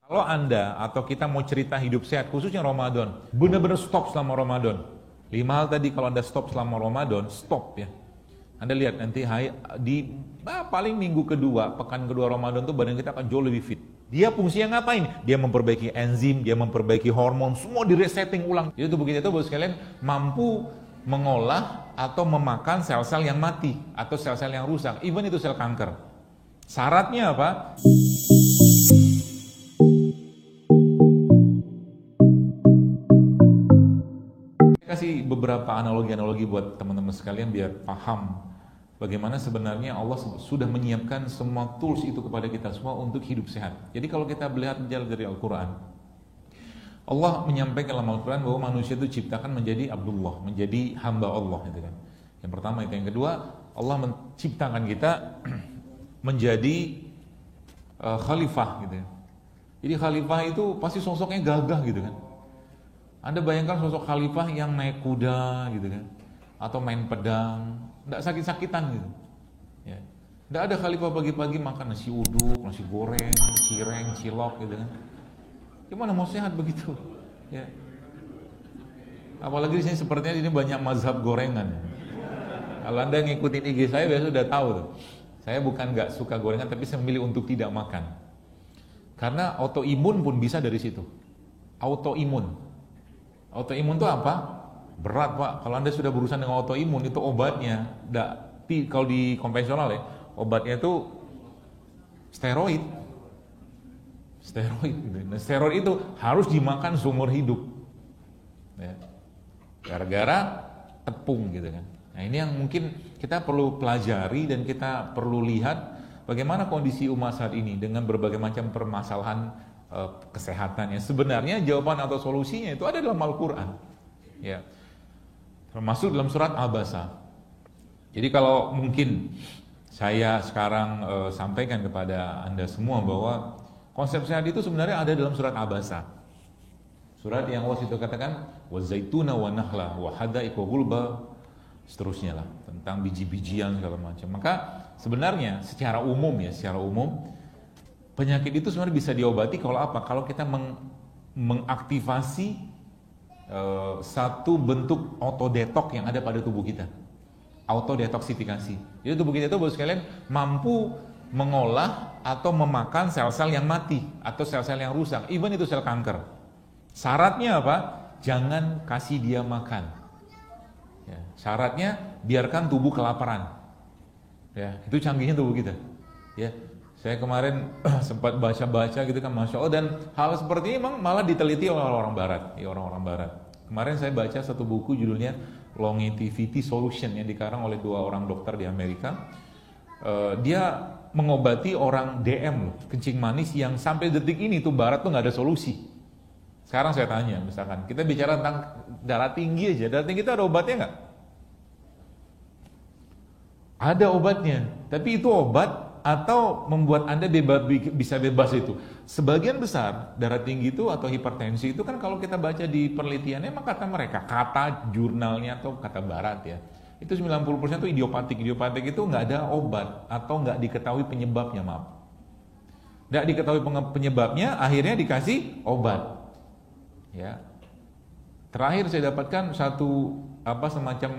Kalau Anda atau kita mau cerita hidup sehat, khususnya Ramadan, benar-benar stop selama Ramadan. 5 hal tadi kalau Anda stop selama Ramadan, stop ya. Anda lihat nanti paling minggu kedua, pekan kedua Ramadan tuh badan kita akan jauh lebih fit. Dia fungsinya ngapain? Dia memperbaiki enzim, dia memperbaiki hormon, semua di resetting ulang. Jadi tubuh kita itu baru sekalian mampu mengolah atau memakan sel-sel yang mati atau sel-sel yang rusak, even itu sel kanker. Syaratnya apa? Kasih beberapa analogi-analogi buat teman-teman sekalian biar paham bagaimana sebenarnya Allah sudah menyiapkan semua tools itu kepada kita semua untuk hidup sehat. Jadi kalau kita melihat dari Al-Quran, Allah menyampaikan dalam Al-Quran bahwa manusia itu diciptakan menjadi Abdullah, menjadi hamba Allah gitu kan. Yang pertama itu. Yang kedua, Allah menciptakan kita menjadi khalifah gitu kan. Jadi khalifah itu pasti sosoknya gagah gitu kan. Anda bayangkan sosok khalifah yang naik kuda gitu kan, atau main pedang, tidak sakit-sakitan gitu. Ya. Tidak ada khalifah pagi-pagi makan nasi uduk, nasi goreng, cireng, cilok gitu kan. Gimana mau sehat begitu? Ya. Apalagi di sini sepertinya ini banyak mazhab gorengan. Ya. Kalau Anda ngikutin IG saya biasa sudah tahu tuh. Saya bukan nggak suka gorengan, tapi saya memilih untuk tidak makan. Karena autoimun pun bisa dari situ. Autoimun. Autoimun itu apa? Berat Pak, kalau Anda sudah berurusan dengan autoimun itu obatnya, kalau di konvensional ya, obatnya itu steroid gitu. Nah, steroid itu harus dimakan seumur hidup ya. Gara-gara tepung gitu kan. Nah ini yang mungkin kita perlu pelajari dan kita perlu lihat bagaimana kondisi umat saat ini dengan berbagai macam permasalahan kesehatannya. Sebenarnya jawaban atau solusinya itu ada dalam Al-Quran ya, termasuk dalam surat Abasa. Jadi kalau mungkin saya sekarang sampaikan kepada Anda semua bahwa konsep sehat itu sebenarnya ada dalam surat Abasa, surat yang Allah itu katakan wazaituna wa nahla wa hada'iq wa gulba, seterusnya lah, tentang biji-bijian segala macam. Maka sebenarnya secara umum penyakit itu sebenarnya bisa diobati kalau apa? Kalau kita mengaktifasi satu bentuk autodetok yang ada pada tubuh kita. Autodetoksifikasi. Jadi tubuh kita itu baru sekalian mampu mengolah atau memakan sel-sel yang mati atau sel-sel yang rusak, even itu sel kanker. Syaratnya apa? Jangan kasih dia makan. Ya, syaratnya biarkan tubuh kelaparan. Ya, itu canggihnya tubuh kita. Ya. Saya kemarin sempat baca-baca gitu kan, Masya Allah, dan hal seperti ini memang malah diteliti oleh orang-orang Barat, ya orang-orang Barat. Kemarin saya baca satu buku judulnya Longevity Solution yang dikarang oleh 2 orang dokter di Amerika. Dia mengobati orang DM, kencing manis, yang sampai detik ini tuh Barat tuh nggak ada solusi. Sekarang saya tanya, misalkan kita bicara tentang darah tinggi aja, darah tinggi itu ada obatnya nggak? Ada obatnya, tapi itu obat atau membuat Anda bisa bebas itu. Sebagian besar darah tinggi itu atau hipertensi itu kan kalau kita baca di penelitiannya, emang kata mereka, kata jurnalnya atau kata Barat ya, itu 90% itu idiopatik. Idiopatik itu nggak ada obat atau nggak diketahui penyebabnya, maaf. Nggak diketahui penyebabnya, akhirnya dikasih obat. Ya. Terakhir saya dapatkan satu semacam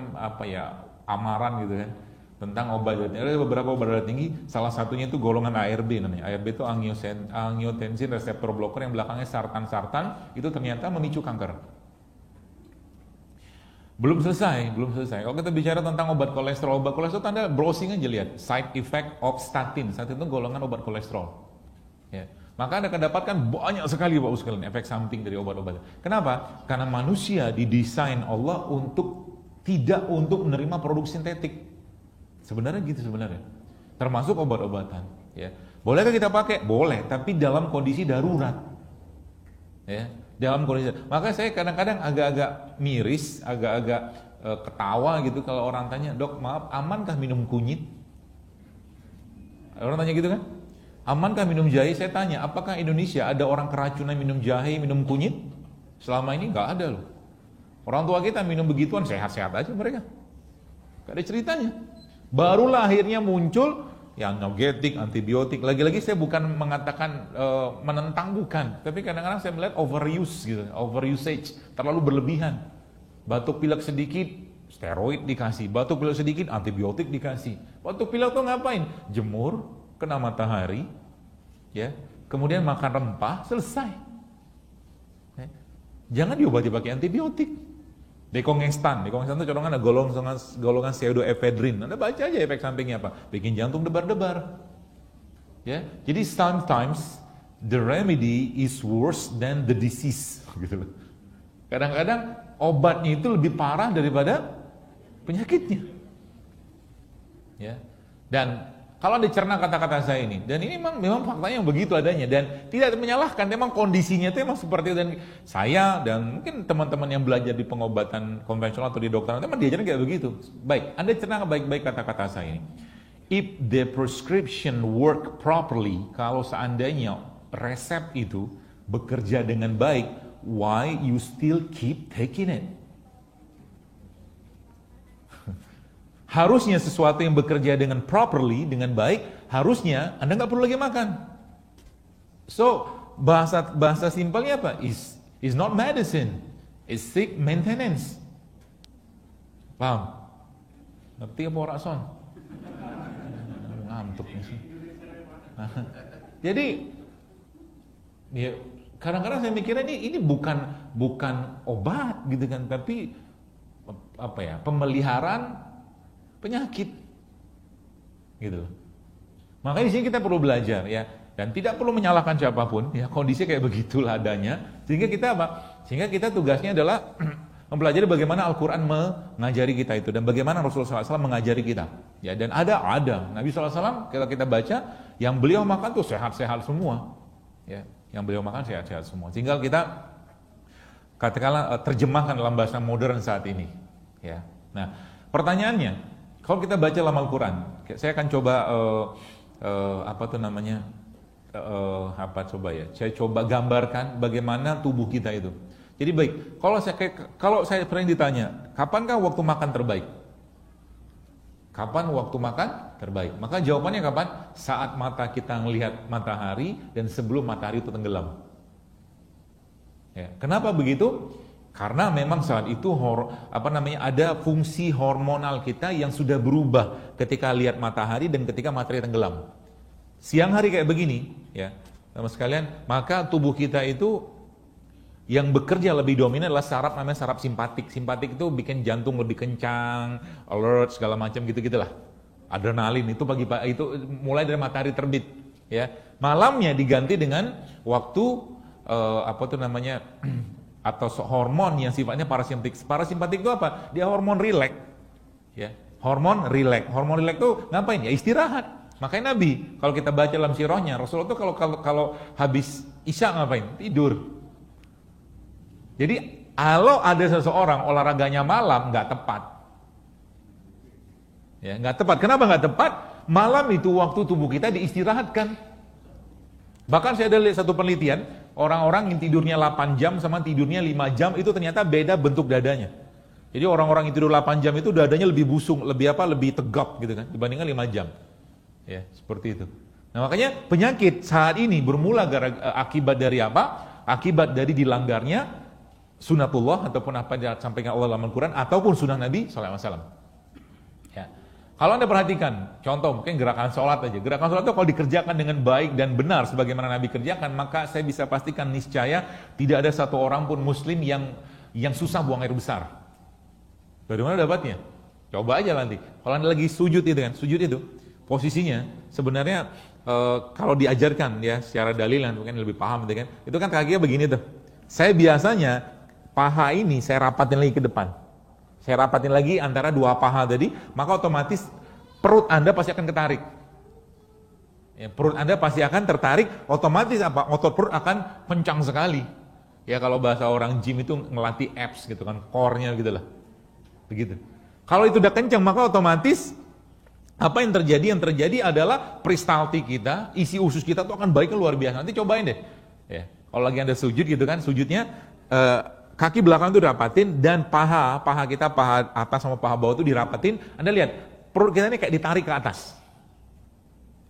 amaran gitu kan, tentang obat darah tinggi. Ada beberapa obat darah tinggi, salah satunya itu golongan ARB namanya. ARB itu angiotensin reseptor blocker yang belakangnya sartan, itu ternyata memicu kanker. Belum selesai. Kalau kita bicara tentang obat kolesterol Anda browsing aja lihat side effect of statin. Statin itu golongan obat kolesterol. Ya. Maka Anda akan dapatkan banyak sekali Bapak sekalian efek samping dari obat-obat. Kenapa? Karena manusia didesain Allah tidak untuk menerima produk sintetik. Sebenarnya gitu sebenarnya. Termasuk obat-obatan, ya. Bolehkah kita pakai? Boleh, tapi dalam kondisi darurat. Ya, dalam kondisi. Maka saya kadang-kadang agak-agak miris, agak-agak ketawa gitu kalau orang tanya, "Dok, maaf, amankah minum kunyit?" Orang tanya gitu kan? Amankah minum jahe? Saya tanya, apakah Indonesia ada orang keracunan minum jahe, minum kunyit? Selama ini nggak ada loh. Orang tua kita minum begituan sehat-sehat aja mereka. Gak ada ceritanya. Barulah akhirnya muncul ya analgetik, antibiotik. Lagi-lagi saya bukan mengatakan menentang, bukan, tapi kadang-kadang saya melihat overuse gitu, overusage, terlalu berlebihan. Batuk pilek sedikit, steroid dikasih, batuk pilek sedikit, antibiotik dikasih. Batuk pilek tuh ngapain? Jemur, kena matahari, ya, kemudian makan rempah, selesai. Jangan diobati pakai antibiotik. Dekongestan itu colongan ada golongan pseudoephedrine. Anda baca aja efek sampingnya apa? Bikin jantung debar-debar. Ya, jadi sometimes the remedy is worse than the disease. Gitu loh. Kadang-kadang obatnya itu lebih parah daripada penyakitnya. Ya, dan kalau dicerna kata-kata saya ini, dan ini memang faktanya yang begitu adanya, dan tidak menyalahkan, memang kondisinya itu memang seperti itu, dan saya dan mungkin teman-teman yang belajar di pengobatan konvensional atau di dokteran, memang diajarin kayak begitu. Baik, Anda cerna baik-baik kata-kata saya ini. If the prescription work properly, kalau seandainya resep itu bekerja dengan baik, why you still keep taking it? Harusnya sesuatu yang bekerja dengan properly, dengan baik, harusnya Anda nggak perlu lagi makan. So, bahasa simpelnya apa? Is not medicine, is sick maintenance. Paham? Ngerti apa ora son? Ngantuk nih. Jadi, ya kadang-kadang saya mikirnya ini bukan obat gitu kan, tapi apa ya? Pemeliharaan penyakit, gitu loh. Makanya di sini kita perlu belajar ya, dan tidak perlu menyalahkan siapapun ya, kondisi kayak begitulah adanya. Sehingga kita apa? Sehingga kita tugasnya adalah mempelajari bagaimana Al-Quran mengajari kita itu, dan bagaimana Rasulullah SAW mengajari kita. Ya, dan ada Nabi SAW kita baca, yang beliau makan tuh sehat-sehat semua. Ya, yang beliau makan sehat-sehat semua. Tinggal kita katakanlah terjemahkan dalam bahasa modern saat ini. Ya, nah pertanyaannya, kalau kita baca dalam Al-Quran, saya akan coba saya coba gambarkan bagaimana tubuh kita itu. Jadi baik, kalau saya pernah ditanya, kapankah waktu makan terbaik? Kapan waktu makan terbaik? Maka jawabannya kapan? Saat mata kita melihat matahari dan sebelum matahari itu tenggelam. Ya, kenapa begitu? Karena memang saat itu ada fungsi hormonal kita yang sudah berubah ketika lihat matahari dan ketika matahari tenggelam. Siang hari kayak begini, ya, sama sekalian, maka tubuh kita itu yang bekerja lebih dominan adalah saraf namanya saraf simpatik. Simpatik itu bikin jantung lebih kencang, alert segala macam gitu-gitulah. Adrenalin itu pagi-pagi itu mulai dari matahari terbit, ya. Malamnya diganti dengan waktu atau hormon yang sifatnya parasimpatik. Parasimpatik itu apa? Dia hormon rileks. Ya, hormon rileks. Hormon rileks itu ngapain? Ya istirahat. Makanya Nabi, kalau kita baca dalam sirahnya, Rasulullah itu kalau habis Isya ngapain? Tidur. Jadi kalau ada seseorang olahraganya malam nggak tepat. Ya, nggak tepat. Kenapa nggak tepat? Malam itu waktu tubuh kita diistirahatkan. Bahkan saya ada lihat satu penelitian, orang-orang yang tidurnya 8 jam sama tidurnya 5 jam itu ternyata beda bentuk dadanya. Jadi orang-orang yang tidur 8 jam itu dadanya lebih busung, lebih tegap gitu kan, dibandingkan 5 jam. Ya, seperti itu. Nah, makanya penyakit saat ini bermula akibat dari apa? Akibat dari dilanggarnya sunatullah ataupun apa yang disampaikan Allah dalam Al-Quran ataupun sunnah Nabi SAW. Ya. Kalau Anda perhatikan, contoh mungkin gerakan sholat aja. Gerakan sholat itu kalau dikerjakan dengan baik dan benar sebagaimana Nabi kerjakan, maka saya bisa pastikan niscaya tidak ada satu orang pun muslim yang susah buang air besar. Dari mana dapatnya? Coba aja nanti. Kalau Anda lagi sujud itu kan, sujud itu posisinya sebenarnya kalau diajarkan ya secara dalilan mungkin lebih paham itu kan kakinya begini tuh. Saya biasanya paha ini saya rapatin lagi ke depan. Saya rapatin lagi antara dua paha tadi, maka otomatis perut Anda pasti akan ketarik. Ya, perut Anda pasti akan tertarik, otomatis apa? Otot perut akan kencang sekali. Ya kalau bahasa orang gym itu ngelatih abs gitu kan, core-nya gitu lah. Begitu. Kalau itu udah kencang, maka otomatis apa yang terjadi? Yang terjadi adalah peristaltik kita, isi usus kita tuh akan baiknya luar biasa. Nanti cobain deh. Ya, kalau lagi Anda sujud gitu kan, sujudnya kaki belakang itu dirapatin dan paha kita, paha atas sama paha bawah itu dirapatin. Anda lihat, perut kita ini kayak ditarik ke atas.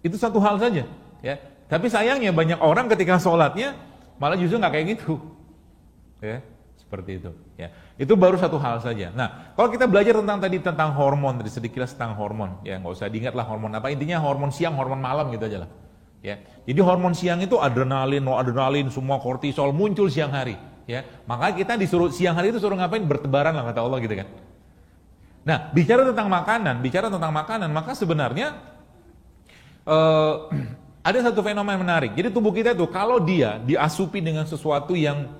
Itu satu hal saja, ya. Tapi sayangnya banyak orang ketika sholatnya malah justru nggak kayak gitu, ya, seperti itu. Ya, itu baru satu hal saja. Nah, kalau kita belajar tentang hormon, tadi sedikit tentang hormon, ya nggak usah diingat lah hormon apa, intinya hormon siang, hormon malam gitu aja lah. Ya, jadi hormon siang itu adrenalin, noradrenalin, semua kortisol muncul siang hari. Ya, maka kita disuruh siang hari itu suruh ngapain? Bertebaran lah kata Allah gitu kan. Nah, bicara tentang makanan, maka sebenarnya ada satu fenomena menarik. Jadi tubuh kita tuh kalau dia diasupi dengan sesuatu yang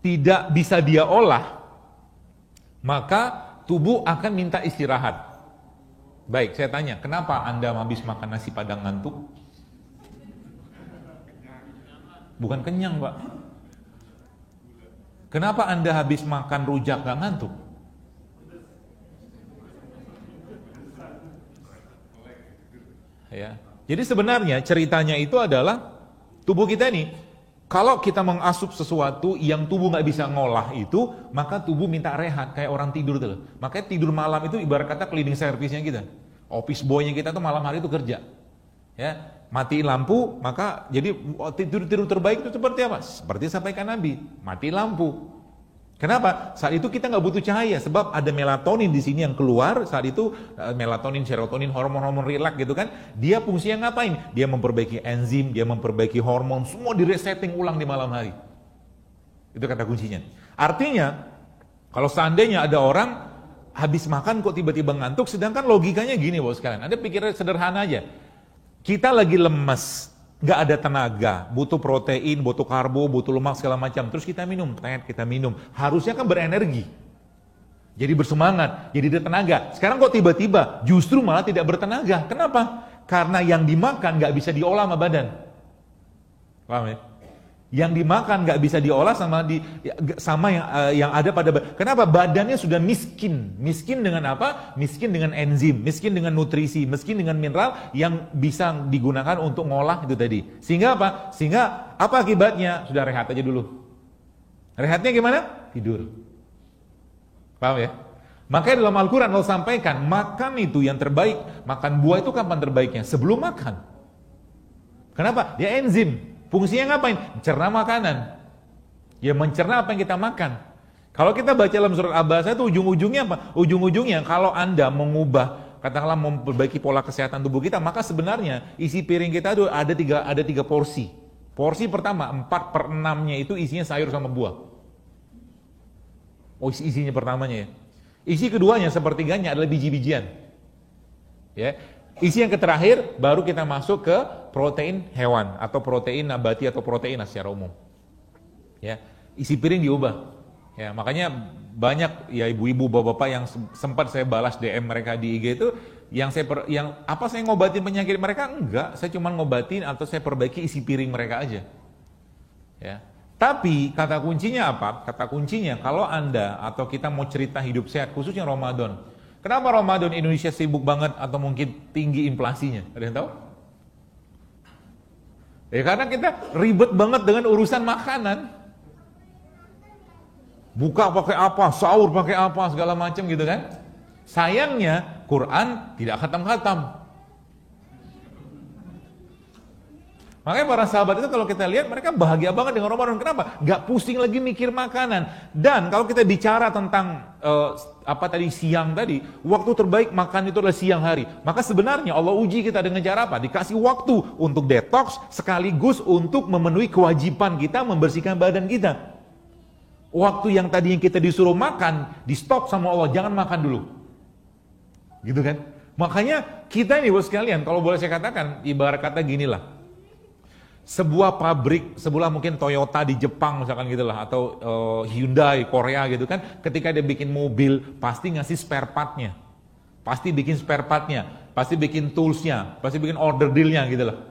tidak bisa dia olah, maka tubuh akan minta istirahat. Baik, saya tanya, kenapa Anda habis makan nasi padang ngantuk? Bukan kenyang, Pak. Kenapa Anda habis makan rujak gak ngantuk? Ya. Jadi sebenarnya ceritanya itu adalah tubuh kita ini, kalau kita mengasup sesuatu yang tubuh nggak bisa ngolah itu, maka tubuh minta rehat kayak orang tidur tuh. Makanya tidur malam itu ibarat kata cleaning service-nya kita, office boy-nya kita tuh malam hari itu kerja. Ya, matiin lampu, maka jadi tidur terbaik itu seperti apa? Seperti sampaikan Nabi, mati lampu. Kenapa? Saat itu kita nggak butuh cahaya, sebab ada melatonin di sini yang keluar. Saat itu melatonin, serotonin, hormon-hormon rileks gitu kan. Dia fungsinya ngapain? Dia memperbaiki enzim, dia memperbaiki hormon, semua diresetting ulang di malam hari. Itu kata kuncinya. Artinya, kalau seandainya ada orang habis makan kok tiba-tiba ngantuk, sedangkan logikanya gini bos sekalian. Anda pikirnya sederhana aja. Kita lagi lemes, nggak ada tenaga, butuh protein, butuh karbo, butuh lemak segala macam. Terus kita minum, kita minum. Harusnya kan berenergi. Jadi bersemangat, jadi ada tenaga. Sekarang kok tiba-tiba justru malah tidak bertenaga. Kenapa? Karena yang dimakan nggak bisa diolah sama badan. Paham ya? Yang dimakan nggak bisa diolah sama yang ada pada badan. Kenapa? Badannya sudah miskin. Miskin dengan apa? Miskin dengan enzim, miskin dengan nutrisi, miskin dengan mineral yang bisa digunakan untuk ngolah itu tadi. Sehingga apa? Sehingga apa akibatnya? Sudah rehat aja dulu. Rehatnya gimana? Tidur. Paham ya? Makanya dalam Al-Quran Allah sampaikan, makan itu yang terbaik. Makan buah itu kapan terbaiknya? Sebelum makan. Kenapa? Dia enzim. Fungsinya ngapain? Mencerna makanan. Ya mencerna apa yang kita makan. Kalau kita baca dalam surat Abasa itu ujung-ujungnya apa? Ujung-ujungnya kalau Anda mengubah, katakanlah memperbaiki pola kesehatan tubuh kita, maka sebenarnya isi piring kita itu ada tiga porsi. Porsi pertama 4/6-nya itu isinya sayur sama buah. Oh, isinya pertamanya ya. Isi keduanya sepertiganya adalah biji-bijian. Ya. Isi yang terakhir baru kita masuk ke protein hewan atau protein nabati atau protein secara umum. Ya, isi piring diubah. Ya, makanya banyak ya ibu-ibu, bapak-bapak yang sempat saya balas DM mereka di IG itu yang saya ngobatin penyakit mereka? Enggak, saya cuma ngobatin atau saya perbaiki isi piring mereka aja. Ya. Tapi kata kuncinya apa? Kata kuncinya kalau Anda atau kita mau cerita hidup sehat khususnya Ramadan. Kenapa Ramadan Indonesia sibuk banget atau mungkin tinggi inflasinya? Ada yang tahu? Ya karena kita ribet banget dengan urusan makanan. Buka pakai apa, sahur pakai apa, segala macam gitu kan. Sayangnya Quran tidak khatam-khatam. Makanya para sahabat itu kalau kita lihat mereka bahagia banget dengan Ramadan. Kenapa? Gak pusing lagi mikir makanan. Dan kalau kita bicara tentang siang tadi, waktu terbaik makan itu adalah siang hari. Maka sebenarnya Allah uji kita dengan cara apa? Dikasih waktu untuk detox sekaligus untuk memenuhi kewajiban kita membersihkan badan kita. Waktu yang tadi yang kita disuruh makan, di stop sama Allah, jangan makan dulu. Gitu kan? Makanya kita ini bos sekalian, kalau boleh saya katakan, ibarat kata ginilah. Sebuah pabrik, sebuah mungkin Toyota di Jepang misalkan gitulah, atau Hyundai Korea gitu kan, ketika dia bikin mobil pasti ngasih spare partnya, pasti bikin spare partnya, pasti bikin toolsnya, pasti bikin order dealnya gitulah.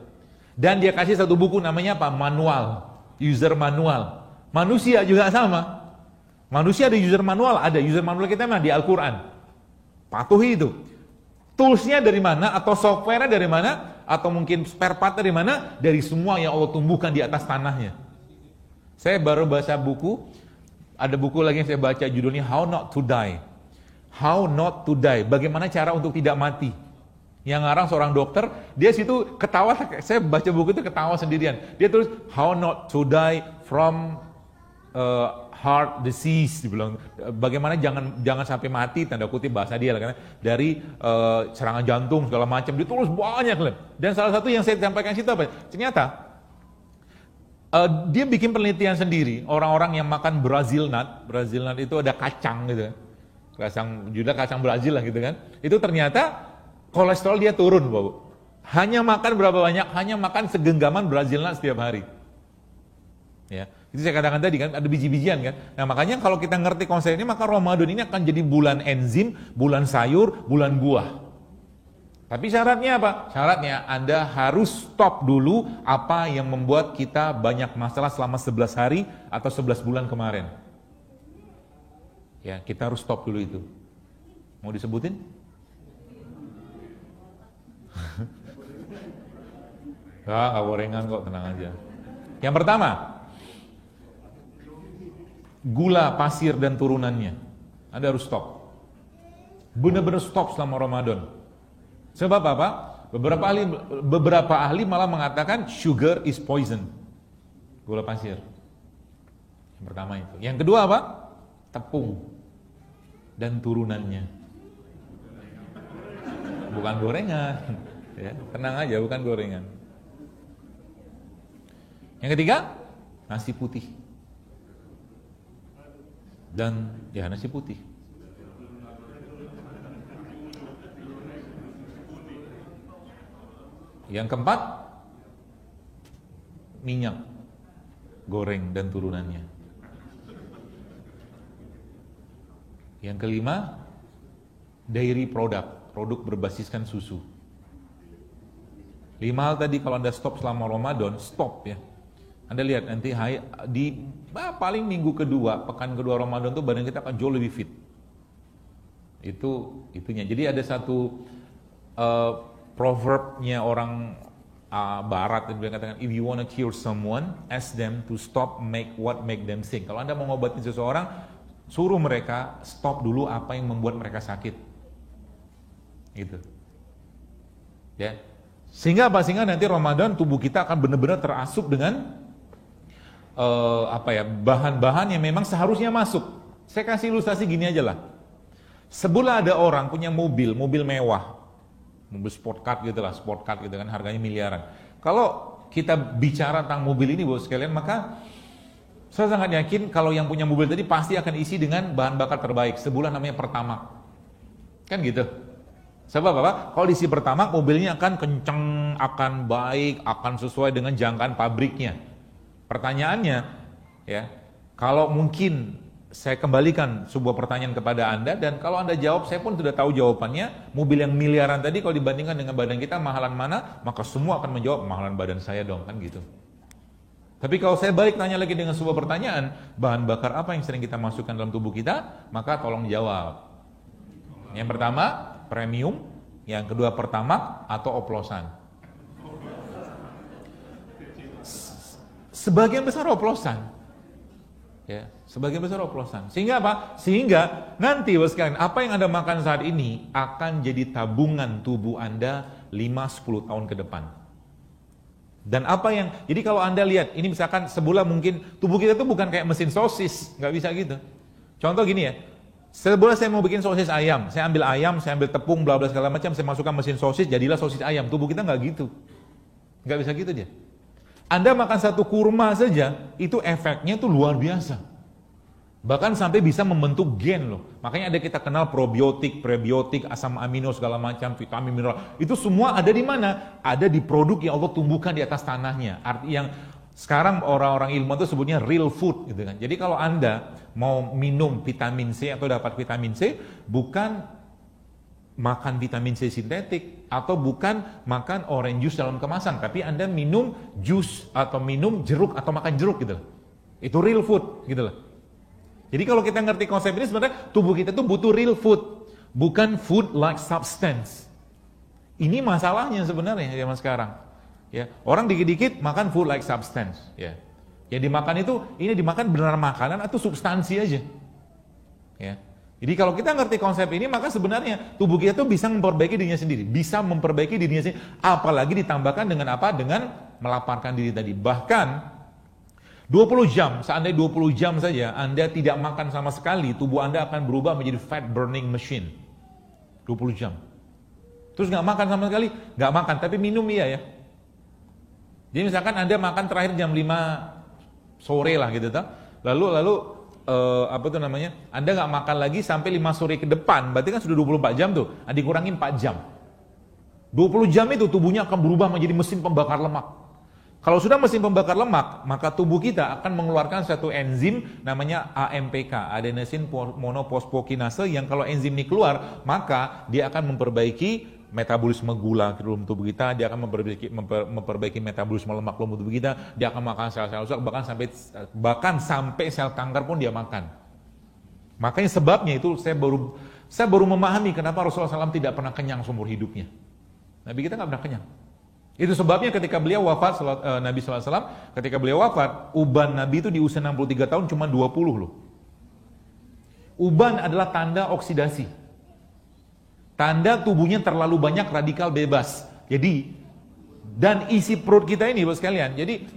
Dan dia kasih satu buku namanya apa? Manual, user manual. Manusia juga sama. Manusia ada user manual kita mana di Al-Quran. Patuhi itu. Toolsnya dari mana atau software dari mana atau mungkin spare part dari mana? Dari semua yang Allah tumbuhkan di atas tanahnya. Saya baru baca buku, ada buku lagi yang saya baca judulnya How Not to Die. How Not to Die, bagaimana cara untuk tidak mati. Yang ngarang seorang dokter, dia situ ketawa, saya baca buku itu ketawa sendirian. Dia tulis, how not to die from heart disease, dibilang bagaimana jangan sampai mati, tanda kutip bahasa dia lah, karena dari serangan jantung segala macam, ditulis banyak lah. Dan salah satu yang saya sampaikan situ apa? Ternyata dia bikin penelitian sendiri, orang-orang yang makan Brazil nut itu ada kacang gitu, kacang Brazil lah gitu kan, itu ternyata kolesterol dia turun, Bapak. Hanya makan berapa banyak? Hanya makan segenggaman Brazil nut setiap hari. Ya, itu saya katakan tadi kan, ada biji-bijian kan. Nah makanya kalau kita ngerti konsep ini, maka Ramadan ini akan jadi bulan enzim, bulan sayur, bulan buah. Tapi syaratnya apa? Syaratnya Anda harus stop dulu apa yang membuat kita banyak masalah selama 11 hari atau 11 bulan kemarin. Ya, kita harus stop dulu itu. Mau disebutin? Gak gorengan kok, tenang aja. Yang pertama, gula, pasir, dan turunannya. Anda harus stop. Benar-benar stop selama Ramadan. Sebab apa? Beberapa ahli malah mengatakan sugar is poison. Gula pasir. Yang pertama itu. Yang kedua apa? Tepung dan turunannya. Bukan gorengan. Ya, tenang aja, bukan gorengan. Yang ketiga, nasi putih. Dan ya nasi putih. Yang keempat, minyak goreng dan turunannya. Yang kelima, dairy product, produk berbasiskan susu. 5 hal tadi kalau Anda stop selama Ramadan, stop ya. Anda lihat nanti paling minggu kedua, pekan kedua Ramadan tuh badan kita akan jauh lebih fit. Itunya. Jadi ada satu proverbnya orang barat yang katakan, if you wanna cure someone, ask them to stop what make them sick. Kalau Anda mau ngobatin seseorang, suruh mereka stop dulu apa yang membuat mereka sakit. Gitu. Ya. Sehingga nanti Ramadan tubuh kita akan benar-benar terasup dengan bahan-bahan yang memang seharusnya masuk. Saya kasih ilustrasi gini aja lah. Sebulan ada orang punya mobil mewah, mobil sport car gitu kan, harganya miliaran. Kalau kita bicara tentang mobil ini Bapak sekalian, maka saya sangat yakin kalau yang punya mobil tadi pasti akan isi dengan bahan bakar terbaik. Sebulan namanya Pertamax. Kan gitu. Sebab apa? Kalau diisi Pertamax, mobilnya akan kenceng, akan baik, akan sesuai dengan jangkaan pabriknya. Pertanyaannya, ya, kalau mungkin saya kembalikan sebuah pertanyaan kepada Anda, dan kalau Anda jawab, saya pun sudah tahu jawabannya. Mobil yang miliaran tadi kalau dibandingkan dengan badan kita, mahalan mana? Maka semua akan menjawab, mahalan badan saya dong, kan gitu. Tapi kalau saya balik tanya lagi dengan sebuah pertanyaan, bahan bakar apa yang sering kita masukkan dalam tubuh kita? Maka tolong jawab. Yang pertama, premium. Yang kedua, Pertamax atau oplosan. Sebagian besar oplosan. Ya, sebagian besar oplosan. Sehingga apa? Sehingga nanti Bapak sekalian, apa yang Anda makan saat ini akan jadi tabungan tubuh Anda 5-10 tahun ke depan. Dan jadi kalau Anda lihat, ini misalkan sebulan mungkin tubuh kita tuh bukan kayak mesin sosis, nggak bisa gitu. Contoh gini ya, sebulan saya mau bikin sosis ayam, saya ambil tepung, bla bla segala macam, saya masukkan mesin sosis, jadilah sosis ayam. Tubuh kita nggak gitu, nggak bisa gitu dia. Anda makan satu kurma saja, itu efeknya tuh luar biasa. Bahkan sampai bisa membentuk gen loh. Makanya ada kita kenal probiotik, prebiotik, asam amino segala macam, vitamin, mineral. Itu semua ada di mana? Ada di produk yang Allah tumbuhkan di atas tanahnya. Arti yang sekarang orang-orang ilmu itu sebutnya real food gitu kan. Jadi kalau Anda mau minum vitamin C atau dapat vitamin C, bukan makan vitamin C sintetik atau bukan makan orange juice dalam kemasan, tapi Anda minum jus atau minum jeruk atau makan jeruk gitu loh. Itu real food gitu loh. Jadi kalau kita ngerti konsep ini, sebenarnya tubuh kita tuh butuh real food, bukan food like substance. Ini masalahnya sebenarnya zaman sekarang. Ya, orang dikit-dikit makan food like substance, ya. Yang dimakan itu, ini dimakan benar makanan atau substansi aja. Ya. Jadi kalau kita ngerti konsep ini, maka sebenarnya tubuh kita tuh bisa memperbaiki dirinya sendiri. Bisa memperbaiki dirinya sendiri. Apalagi ditambahkan dengan apa? Dengan melaparkan diri tadi. Bahkan 20 jam, seandainya 20 jam saja Anda tidak makan sama sekali, tubuh Anda akan berubah menjadi fat burning machine. 20 jam. Terus nggak makan sama sekali? Nggak makan, tapi minum iya ya. Jadi misalkan Anda makan terakhir jam 5 sore lah gitu. Lalu apa tuh namanya, Anda nggak makan lagi sampai 5 sore ke depan, berarti kan sudah 24 jam tuh, dikurangin 4 jam. 20 jam itu tubuhnya akan berubah menjadi mesin pembakar lemak. Kalau sudah mesin pembakar lemak, maka tubuh kita akan mengeluarkan satu enzim namanya AMPK, adenosine monofosfokinase, yang kalau enzim ini keluar, maka dia akan memperbaiki metabolisme gula ke dalam tubuh kita, dia akan memperbaiki metabolisme lemak dalam tubuh kita, dia akan makan sel-sel rusak, bahkan sampai sel kanker pun dia makan. Makanya sebabnya itu saya baru memahami kenapa Rasulullah SAW tidak pernah kenyang seumur hidupnya. Nabi kita nggak pernah kenyang. Itu sebabnya ketika beliau wafat, Nabi SAW, ketika beliau wafat, uban Nabi itu di usia 63 tahun cuma 20 loh. Uban adalah tanda oksidasi. Tanda tubuhnya terlalu banyak radikal bebas. Jadi, dan isi perut kita ini, bos sekalian. Jadi,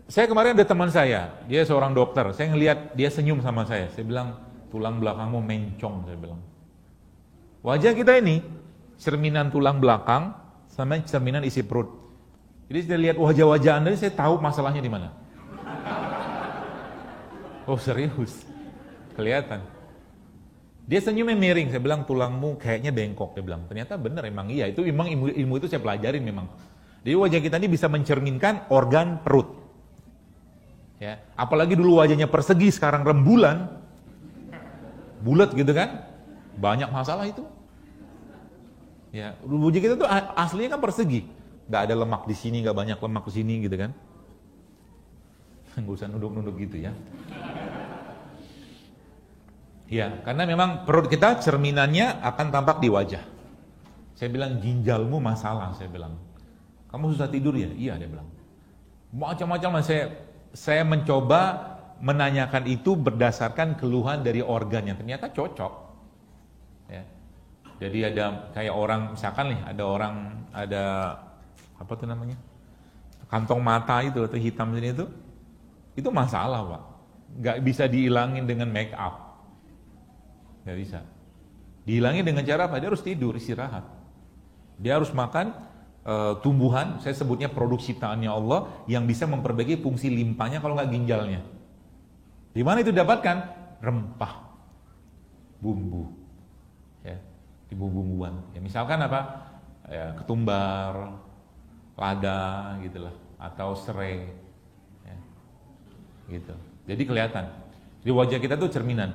saya kemarin ada teman saya, dia seorang dokter. Saya ngelihat dia senyum sama saya. Saya bilang, tulang belakangmu mencong, saya bilang. Wajah kita ini, cerminan tulang belakang, sama cerminan isi perut. Jadi saya lihat wajah-wajah Anda, saya tahu masalahnya di mana. Oh serius, kelihatan. Dia senyumnya miring, saya bilang tulangmu kayaknya bengkok, dia bilang. Ternyata benar, emang iya, itu memang ilmu itu saya pelajarin memang. Jadi wajah kita ini bisa mencerminkan organ perut. Ya, apalagi dulu wajahnya persegi, sekarang rembulan, bulat gitu kan, banyak masalah itu. Ya, wajah kita tuh aslinya kan persegi, nggak ada lemak di sini, nggak banyak lemak di sini gitu kan. Nggak usah nunduk-nunduk gitu ya. Ya, karena memang perut kita cerminannya akan tampak di wajah. Saya bilang ginjalmu masalah, saya bilang. Kamu susah tidur ya? Iya, dia bilang. Macam-macam saya mencoba menanyakan itu berdasarkan keluhan dari organ yang ternyata cocok. Ya. Jadi ada kayak orang, misalkan nih, ada apa tuh namanya? Kantong mata itu atau hitam sini itu masalah, Pak. Nggak bisa dihilangin dengan make up. Nggak bisa. Dihilangin dengan cara apa? Dia harus tidur, istirahat. Dia harus makan tumbuhan, saya sebutnya produk ciptaannya Allah, yang bisa memperbaiki fungsi limpanya kalau nggak ginjalnya. Di mana itu dapatkan? Rempah, bumbu, ya, di bumbu-bumbuan. Ya, misalkan apa? Ya, ketumbar, lada, gitulah, atau serai, ya, gitu. Jadi kelihatan. Di wajah kita tuh cerminan.